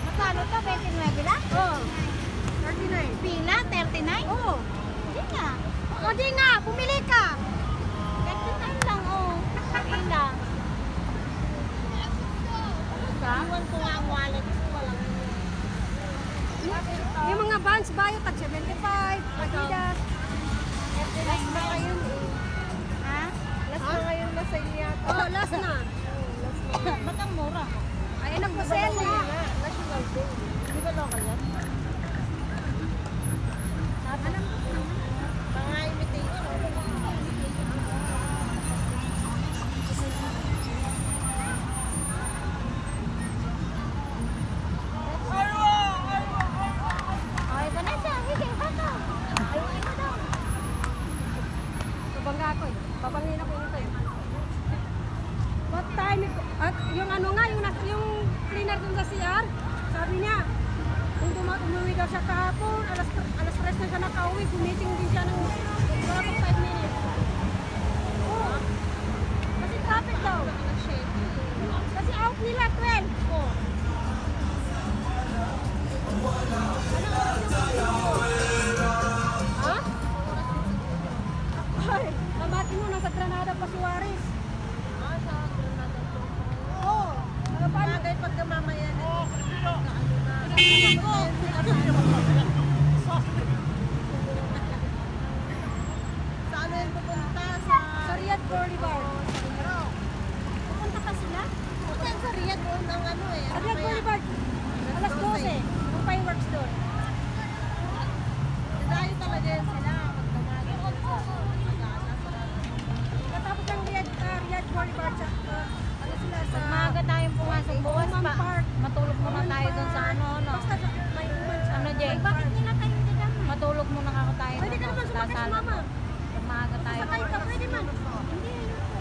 Magkano to? 29 lang? Oo. 39. Pila? 39? Oo. Hindi nga. O di nga, pumili ka. 39 lang, oh. Pila. Iwan ko nga ang wallet ko. Walang Yung mga Vans Bio, tag 75, Adidas. Last na ngayon eh. ha? Last na ngayon na sa inyo yata. Oo, last na. Ba't ang mura? Ayun ang pasel eh. National Day. Di ba local yan? Mga imitation. Ay, Vanessa, higay ka to. Ayaw mo daw. Babangga ako eh. Babangin ako nito eh. What time? At yung ano nga, yung cleaner dun sa CR, sabi niya, kung umuwi daw siya kahapon, alas 3 na siya nakauwi, gumising din siya ng 5 minutes. Oo. Kasi traffic daw. Kasi out nila, 12. Oo. Ha? Ay, namati mo, nasa Granada pa si Waris. Oo. Bagay pag mamaya na. Saan yan pupunta? Sa Riyadh Boulevard. Pupunta pa sila? Pupunta sa Riyadh doon ang ano eh. Sa Riyadh Boulevard. Alas 12. Yung fireworks doon. Dahil talaga yan sila. Katapos ng Riyadh Boulevard sa ano sila sa Maaga tayong pumasok bukas Oman pa. Park. Matulog muna tayo doon sa ano, no? Basta may Oman sa Ano, Jay? Bakit nila tayo nila? Matulog muna ako tayo. Pwede ka naman sumakay sa mama. Maaga tayo. Sakay ka, pwede man. Hindi, ayun po.